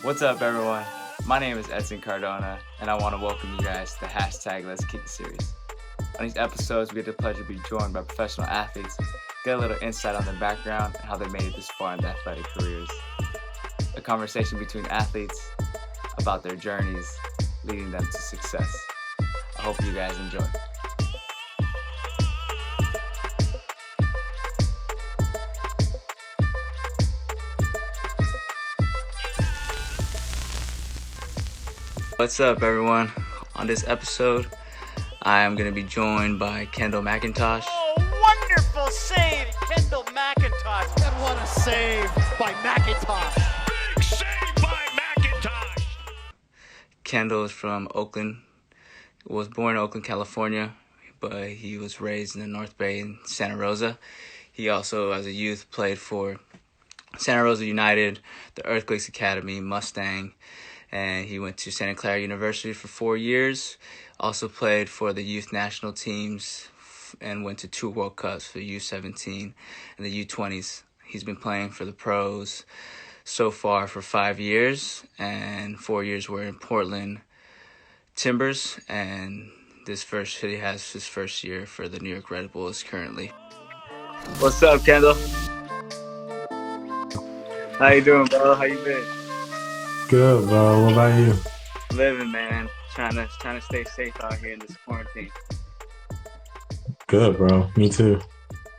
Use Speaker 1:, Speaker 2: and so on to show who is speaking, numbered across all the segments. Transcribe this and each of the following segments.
Speaker 1: What's up, everyone? My name is Edson Cardona, and I want to welcome you guys to the hashtag Let's Kick It series. On these episodes, we get the pleasure to be joined by professional athletes, get a little insight on their background and how they made it this far in their athletic careers. A conversation between athletes about their journeys leading them to success. I hope you guys enjoy. What's up, everyone? On this episode, I am going to be joined by Kendall Mcintosh.
Speaker 2: Oh, wonderful save, Kendall Mcintosh.
Speaker 3: And what a save by Mcintosh.
Speaker 4: Big save by Mcintosh.
Speaker 1: Kendall is from Oakland, was born in Oakland, California, but he was raised in the North Bay in Santa Rosa. He also, as a youth, played for Santa Rosa United, the Earthquakes Academy, Mustang, and he went to Santa Clara University for 4 years. Also played for the U.S National Teams and went to 2 World Cups for U17 and the U20s. He's been playing for the pros so far for 5 years, and 4 years were in Portland Timbers, and he has his first year for the New York Redbulls currently. What's up, Kendall? How you doing, bro? How you been?
Speaker 5: Good, bro. What about you?
Speaker 1: Living, man. Trying to stay safe out here in this quarantine.
Speaker 5: Good, bro. Me too.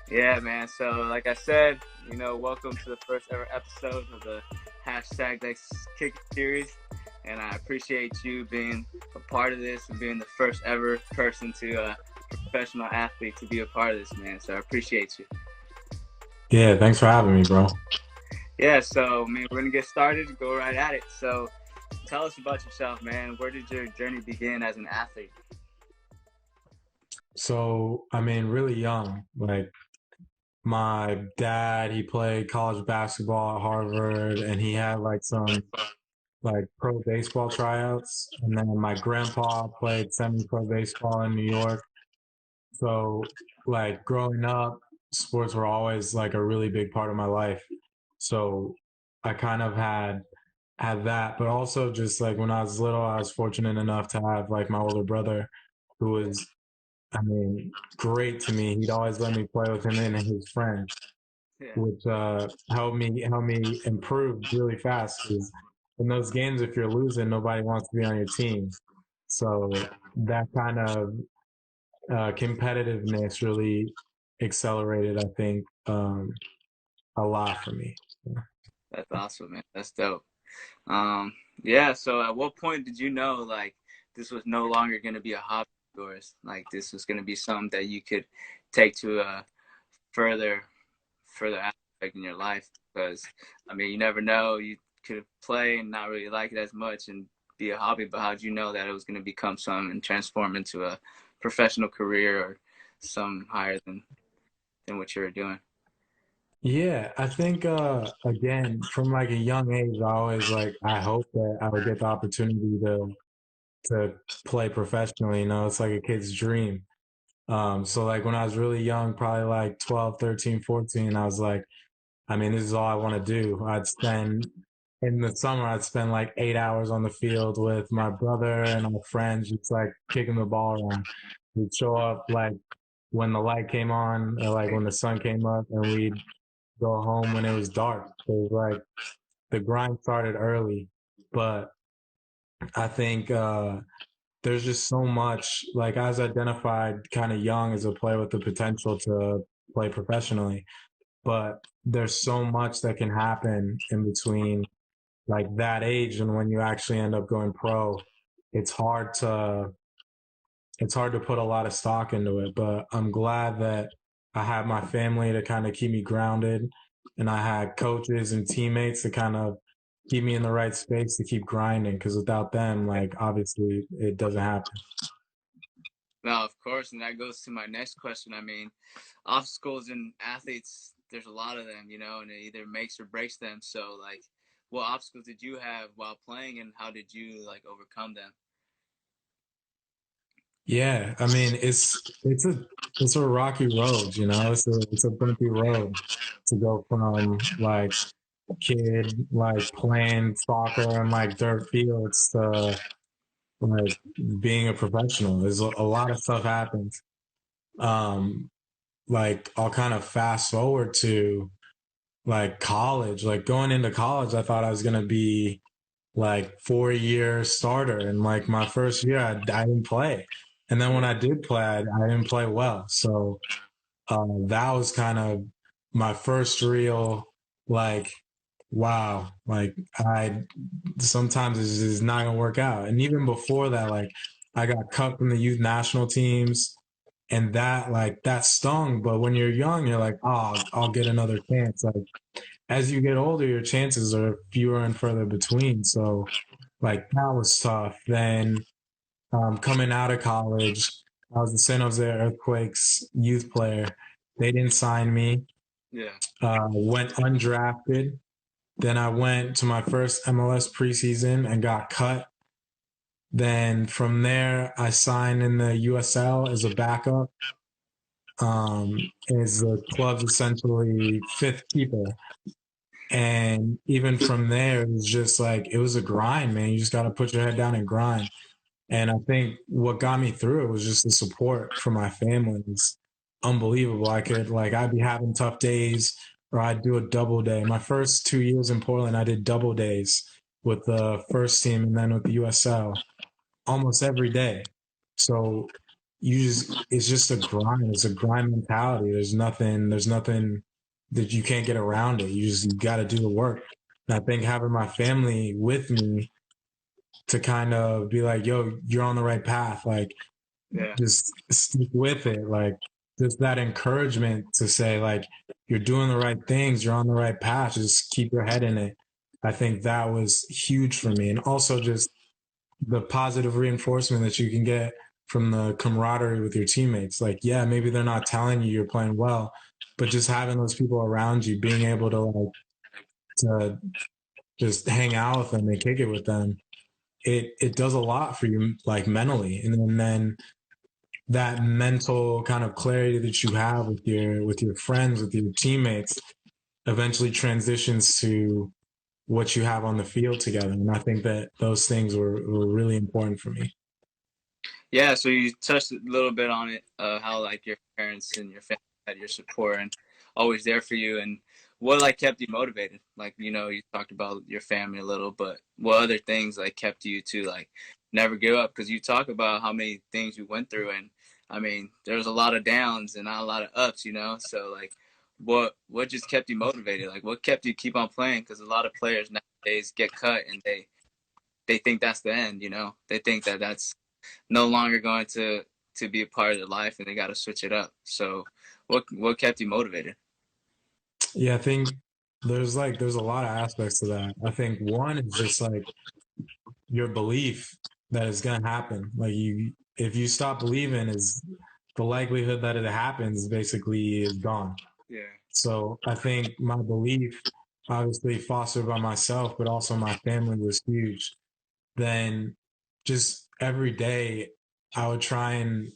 Speaker 1: Yeah, man. So, like I said, welcome to the first ever episode of the hashtag Let's Kick It series. And I appreciate you being a part of this and being the first ever person to professional athlete to be a part of this, man. So I appreciate you.
Speaker 5: Yeah, thanks for having me, bro.
Speaker 1: Yeah, so, we're going to get started and go right at it. So, tell us about yourself, man. Where did your journey begin as an athlete?
Speaker 5: So, really young. Like, my dad, he played college basketball at Harvard, and he had, some pro baseball tryouts. And then my grandpa played semi-pro baseball in New York. So, growing up, sports were always, a really big part of my life. So I kind of had that, but also just when I was little, I was fortunate enough to have my older brother who was, great to me. He'd always let me play with him and his friends, which helped me improve really fast. Because in those games, if you're losing, nobody wants to be on your team. So that kind of competitiveness really accelerated, I think, a lot for me. Yeah.
Speaker 1: That's awesome, man. That's dope. Yeah, so at what point did you know this was no longer going to be a hobby of yours? This was going to be something that you could take to a further aspect in your life? Because you never know. You could play and not really like it as much and be a hobby, but how'd you know that it was going to become something and transform into a professional career or some higher than what you were doing?
Speaker 5: Yeah, I think again, from a young age, I always I hope that I would get the opportunity to play professionally. It's like a kid's dream. So when I was really young, probably 12, 13, 14, I was this is all I want to do. In the summer, I'd spend 8 hours on the field with my brother and our friends, just kicking the ball around. We'd show up when the light came on, or when the sun came up, and we'd go home when it was dark. So it was the grind started early, but I think there's just so much. I was identified kind of young as a player with the potential to play professionally, but there's so much that can happen in between that age and when you actually end up going pro. It's hard to put a lot of stock into it, but I'm glad that I had my family to kind of keep me grounded, and I had coaches and teammates to kind of keep me in the right space to keep grinding, because without them, obviously it doesn't happen.
Speaker 1: No, of course, and that goes to my next question. Obstacles in athletes, there's a lot of them, and it either makes or breaks them. So, what obstacles did you have while playing, and how did you overcome them?
Speaker 5: Yeah, it's a rocky road, it's a bumpy road to go from kid like playing soccer and like dirt fields to like being a professional. There's a lot of stuff happens. Um, like I'll kind of fast forward to like college. Like going into college, I thought I was gonna be like 4 year starter, and like my first year, I didn't play, and then when I did play, I didn't play well. So that was kind of my first real like wow, like I sometimes it's just not gonna work out. And even before that, like I got cut from the youth national teams, and that like that stung. But when you're young, you're like, oh, I'll get another chance. Like as you get older, your chances are fewer and further between. So like that was tough. Then coming out of college, I was the San Jose Earthquakes youth player. They didn't sign me.
Speaker 1: Yeah.
Speaker 5: Went undrafted. Then I went to my first MLS preseason and got cut. Then from there, I signed in the USL as a backup. As the club's essentially fifth keeper. And even from there, it was just like, it was a grind, man. You just got to put your head down and grind. And I think what got me through it was just the support from my family. It's unbelievable. I'd be having tough days or I'd do a double day. My first 2 years in Portland, I did double days with the first team and then with the USL almost every day. So it's just a grind. It's a grind mentality. There's nothing that you can't get around it. You got to do the work. And I think having my family with me to kind of be like, yo, you're on the right path. Like,
Speaker 1: Yeah.
Speaker 5: just stick with it. Like, just that encouragement to say, like, you're doing the right things, you're on the right path, just keep your head in it. I think that was huge for me. And also just the positive reinforcement that you can get from the camaraderie with your teammates. Like, yeah, maybe they're not telling you you're playing well, but just having those people around you, being able to just hang out with them and kick it with them, it does a lot for you, like mentally. And then that mental kind of clarity that you have with your friends, with your teammates, eventually transitions to what you have on the field together. And I think that those things were really important for me.
Speaker 1: Yeah, so you touched a little bit on it, how like your parents and your family had your support and always there for you, and what like kept you motivated. Like you talked about your family a little, but what other things like kept you to like never give up? Because you talk about how many things you went through, and I mean there was a lot of downs and not a lot of ups. So like, what just kept you motivated? Like what kept you keep on playing? Because a lot of players nowadays get cut and they think that's the end. They think that that's no longer going to be a part of their life and they got to switch it up. So what kept you motivated?
Speaker 5: Yeah, I think there's a lot of aspects to that. I think one is just like your belief that it's gonna happen. Like if you stop believing, is the likelihood that it happens basically is gone.
Speaker 1: Yeah.
Speaker 5: So I think my belief, obviously fostered by myself, but also my family, was huge. Then just every day I would try and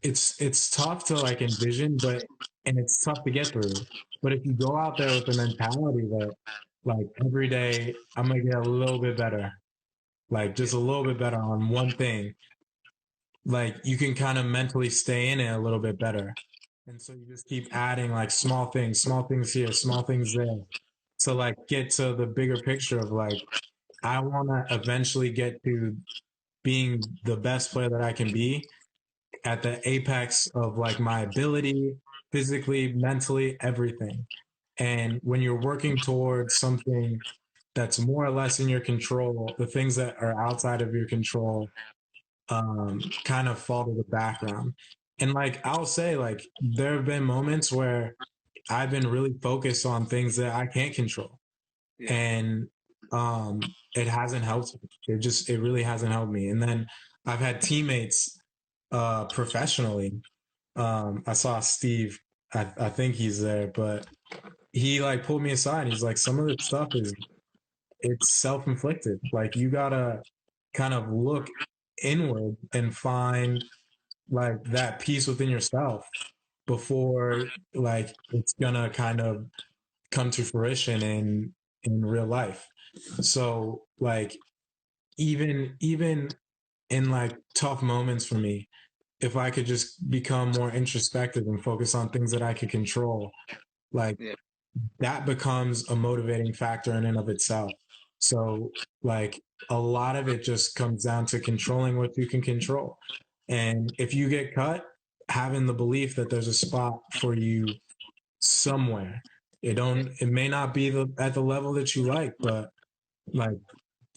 Speaker 5: it's tough to like envision, but and it's tough to get through. But if you go out there with the mentality that like every day I'm gonna get a little bit better, like
Speaker 1: Yeah.
Speaker 5: just a little bit better on one thing, like you can kind of mentally stay in it a little bit better. And so you just keep adding like small things here, small things there, to like get to the bigger picture of like I want to eventually get to being the best player that I can be at the apex of like my ability, physically, mentally, everything. And when you're working towards something that's more or less in your control, the things that are outside of your control kind of fall to the background. And like I'll say, like there have been moments where I've been really focused on things that I can't control,
Speaker 1: Yeah.
Speaker 5: and it hasn't helped me. It really hasn't helped me. And then I've had teammates professionally. I saw Steve. I think he's there, but he like pulled me aside. He's like, some of the stuff is it's self inflicted. Like you gotta kind of look inward and find like that peace within yourself before like it's gonna kind of come to fruition in real life. So like even in like tough moments for me, if I could just become more introspective and focus on things that I could control, like
Speaker 1: Yeah.
Speaker 5: that becomes a motivating factor in and of itself. So like a lot of it just comes down to controlling what you can control. And if you get cut, having the belief that there's a spot for you somewhere. It may not be at the level that you like, but like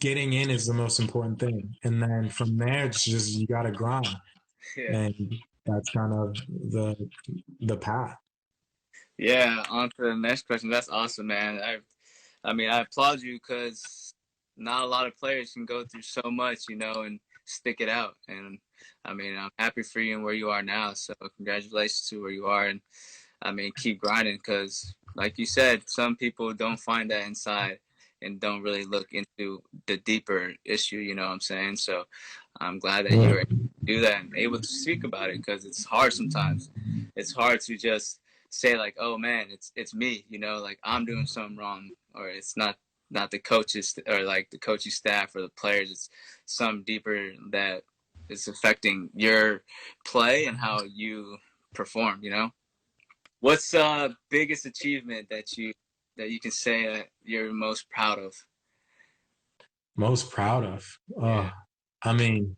Speaker 5: getting in is the most important thing. And then from there it's just you gotta grind.
Speaker 1: Yeah.
Speaker 5: And that's kind of the path.
Speaker 1: Yeah. On to the next question. That's awesome, man. I mean, I applaud you because not a lot of players can go through so much, and stick it out. And I mean, I'm happy for you and where you are now. So congratulations to where you are, and I mean, keep grinding because, like you said, some people don't find that inside and don't really look into the deeper issue. You know what I'm saying? So I'm glad that you
Speaker 5: Right.
Speaker 1: were able to do that and able to speak about it because it's hard sometimes. It's hard to just say like, "Oh man, it's me," like I'm doing something wrong, or it's not the coaches or like the coaching staff or the players. It's some deeper that is affecting your play and how you perform. What's biggest achievement that you can say you're most proud of?
Speaker 5: Most proud of.
Speaker 1: Yeah.
Speaker 5: I mean,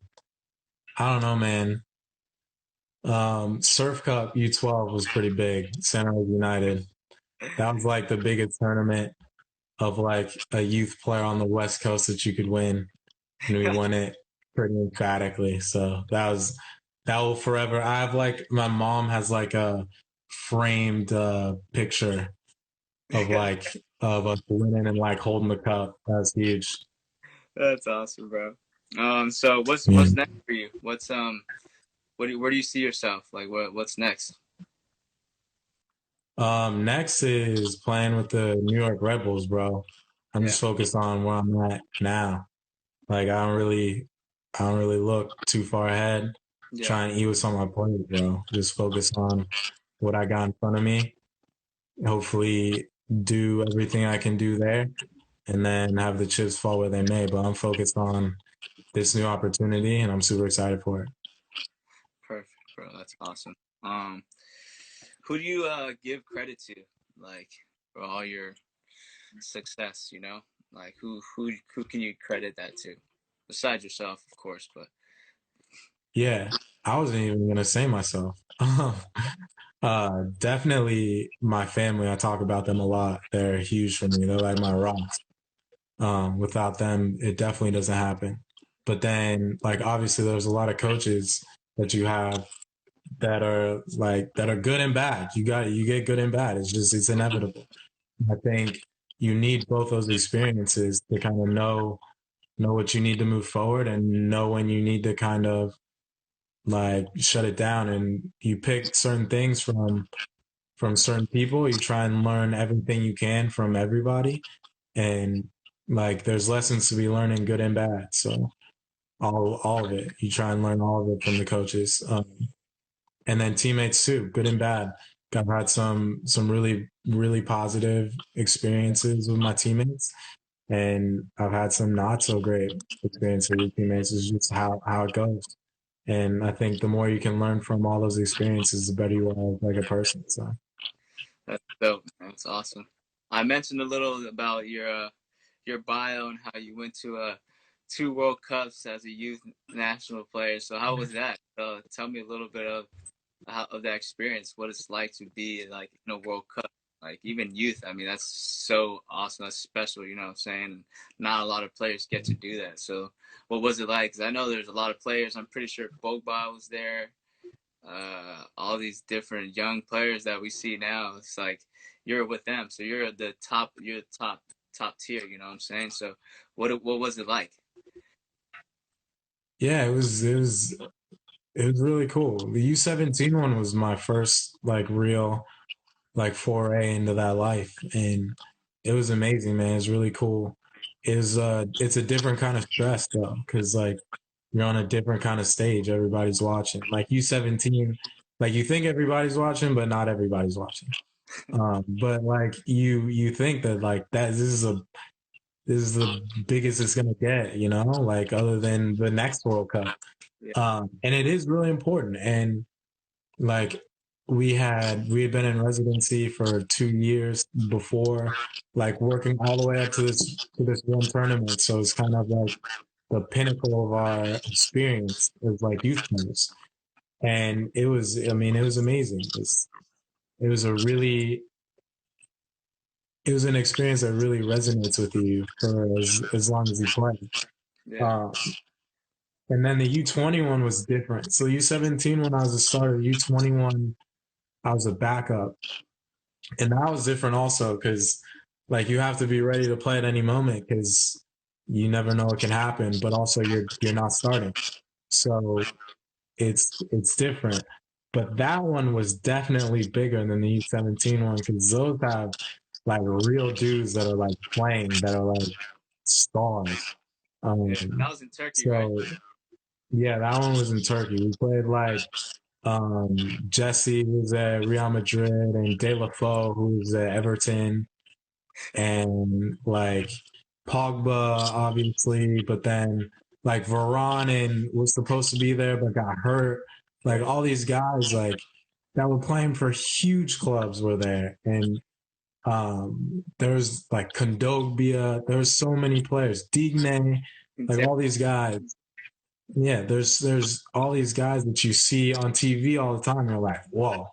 Speaker 5: I don't know, man. Surf Cup U12 was pretty big. Santa Rosa United. That was like the biggest tournament of like a youth player on the West Coast that you could win, and we won it pretty emphatically. So that will forever. I have like my mom has like a framed picture of us winning and like holding the cup. That's huge.
Speaker 1: That's awesome, bro. So what's
Speaker 5: Yeah.
Speaker 1: what's next for you? Where do you see yourself? Like what's next?
Speaker 5: Next is playing with the New York Redbulls, bro. I'm
Speaker 1: Yeah.
Speaker 5: just focused on where I'm at now. Like I don't really look too far ahead.
Speaker 1: Yeah.
Speaker 5: Try and eat what's on my plate, bro. Just focus on what I got in front of me. Hopefully, do everything I can do there, and then have the chips fall where they may. But I'm focused on this new opportunity, and I'm super excited for it.
Speaker 1: Perfect, bro. That's awesome. Um, who do you give credit to, like for all your success? Like who can you credit that to, besides yourself, of course, but
Speaker 5: Yeah, I wasn't even gonna say myself. Definitely my family. I talk about them a lot. They're huge for me. They're like my rocks. Without them, it definitely doesn't happen. But then, like, obviously, there's a lot of coaches that you have that are good and bad. You get good and bad. It's inevitable. I think you need both those experiences to kind of know what you need to move forward and know when you need to kind of like shut it down. And you pick certain things from certain people. You try and learn everything you can from everybody, and like there's lessons to be learned in good and bad. So all of it, you try and learn all of it from the coaches, and then teammates too, good and bad. I've had some really positive experiences with my teammates, and I've had some not so great experiences with teammates. It's just how it goes. And I think the more you can learn from all those experiences, the better you are as like a person. So
Speaker 1: that's dope. That's awesome. I mentioned a little about your bio and how you went to 2 World Cups as a youth national player. So how was that? Tell me a little bit of that experience. What it's like to be like in a World Cup, like even youth. I mean, that's so awesome. That's special. You know what I'm saying? Not a lot of players get to do that. So what was it like? Because I know there's a lot of players. I'm pretty sure Pogba was there. All these different young players that we see now. It's like you're with them, so you're the top. You're the top tier. You know what I'm saying? So what was it like?
Speaker 5: yeah, it was really cool. The U17 one was my first like real like foray into that life, and it was amazing, man. It's really cool. It's a different kind of stress though, because like you're on a different kind of stage. Everybody's watching. Like U17, like you think everybody's watching, but not everybody's watching. But like you think that like that this is the biggest it's gonna get, you know, like other than the next World Cup.
Speaker 1: Yeah,
Speaker 5: And it is really important. And like we had been in residency for 2 years before, like working all the way up to this one tournament. So it's kind of like the pinnacle of our experience as like youth players. And it was, I mean, it was amazing. It was a really, it was an experience that really resonates with you for as long as you play.
Speaker 1: yeah,
Speaker 5: Uh, and then the U21 was different. So U17 when I was a starter, U21 I was a backup, and that was different also because like you have to be ready to play at any moment because you never know what can happen. But also you're not starting, so it's different. But that one was definitely bigger than the U17 one because those have like real dudes that are like playing that are like stars.
Speaker 1: yeah. That
Speaker 5: Um,
Speaker 1: was in Turkey, right?
Speaker 5: so yeah, that one was in Turkey. We played like Jesse, who's at Real Madrid, and De La Foe, who's at Everton, and like Pogba, obviously, but then like Varane and was supposed to be there but got hurt. Like
Speaker 1: Yeah,
Speaker 5: all these guys, like that were playing for huge clubs were there, and there's like Kondogbia. There's so many players, Digne,
Speaker 1: in
Speaker 5: like
Speaker 1: Turkey.
Speaker 5: all these guys. Yeah, there's all these guys that you see on TV all the time. You're like, whoa,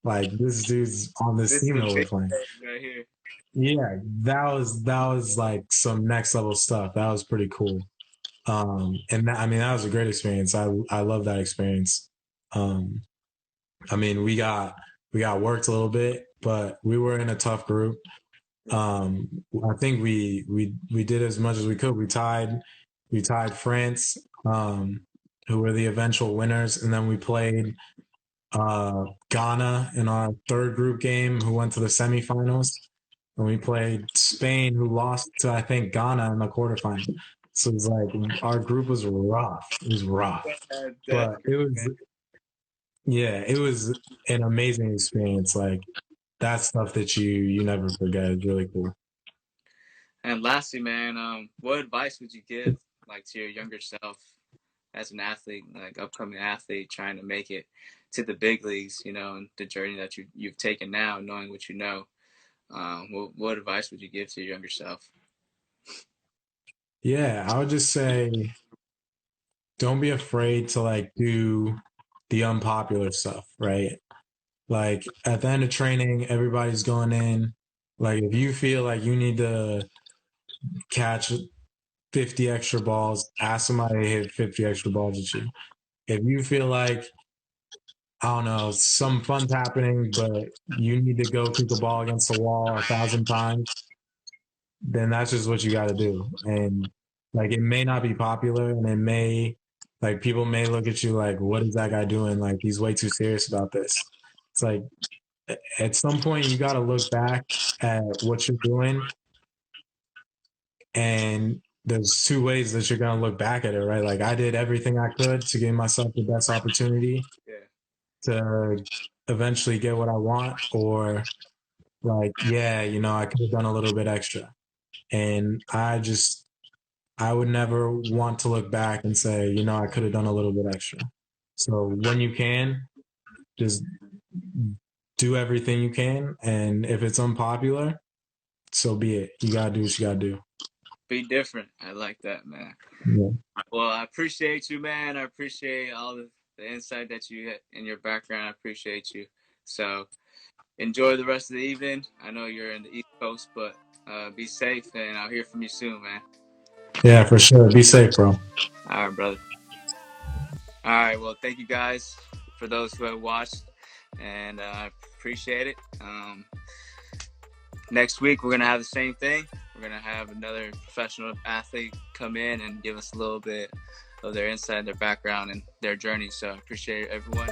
Speaker 5: like this dude's on this
Speaker 1: This is
Speaker 5: team
Speaker 1: a
Speaker 5: that we're
Speaker 1: big
Speaker 5: playing.
Speaker 1: stage right here.
Speaker 5: Yeah, that was like some next level stuff. That was pretty cool. And that, I mean that was a great experience. I love that experience. Um, I mean we got worked a little bit, but we were in a tough group.
Speaker 1: Yeah,
Speaker 5: Um, I think we did as much as we could. We tied France, who were the eventual winners, and then we played Ghana in our third group game, who went to the semifinals, and we played Spain, who lost to I think Ghana in the quarterfinal. So it was like our group was rough. It was rough,
Speaker 1: that
Speaker 5: but it
Speaker 1: group, man.
Speaker 5: was yeah, it was an amazing experience. Like that stuff that you never forget. It's really cool.
Speaker 1: And lastly, man, what advice would you give like to your younger self as an athlete, like upcoming athlete trying to make it to the big leagues, you know, and the journey that you've taken now, knowing what you know? What advice would you give to your younger self?
Speaker 5: Yeah, I would just say don't be afraid to like do the unpopular stuff, right? Like at the end of training, everybody's going in. Like if you feel like you need to catch 50 extra balls, ask somebody to hit 50 extra balls at you. If you feel like, I don't know, some fun's happening, but you need to go kick a ball against the wall 1,000 times, then that's just what you got to do. And like it may not be popular and it may, like people may look at you like, what is that guy doing? Like he's way too serious about this. It's like at some point you got to look back at what you're doing, and there's two ways that you're going to look back at it, right? Like I did everything I could to give myself the best opportunity
Speaker 1: Yeah,
Speaker 5: to eventually get what I want, or like, yeah, you know, I could have done a little bit extra. And I would never want to look back and say, you know, I could have done a little bit extra. So when you can, just do everything you can. And if it's unpopular, so be it. You got to do what you got to do.
Speaker 1: be different. I like that, man.
Speaker 5: Yeah.
Speaker 1: Well, I appreciate you, man. I appreciate all the insight that you had in your background. I appreciate you. So enjoy the rest of the evening. I know you're in the East Coast, but be safe, and I'll hear from you soon, man.
Speaker 5: Yeah, for sure. Be safe, bro.
Speaker 1: All right, brother. All right. Well, thank you guys for those who have watched, and I appreciate it. Next week, we're going to have the same thing. We're going to have another professional athlete come in and give us a little bit of their insight, their background, and their journey. So I appreciate everyone.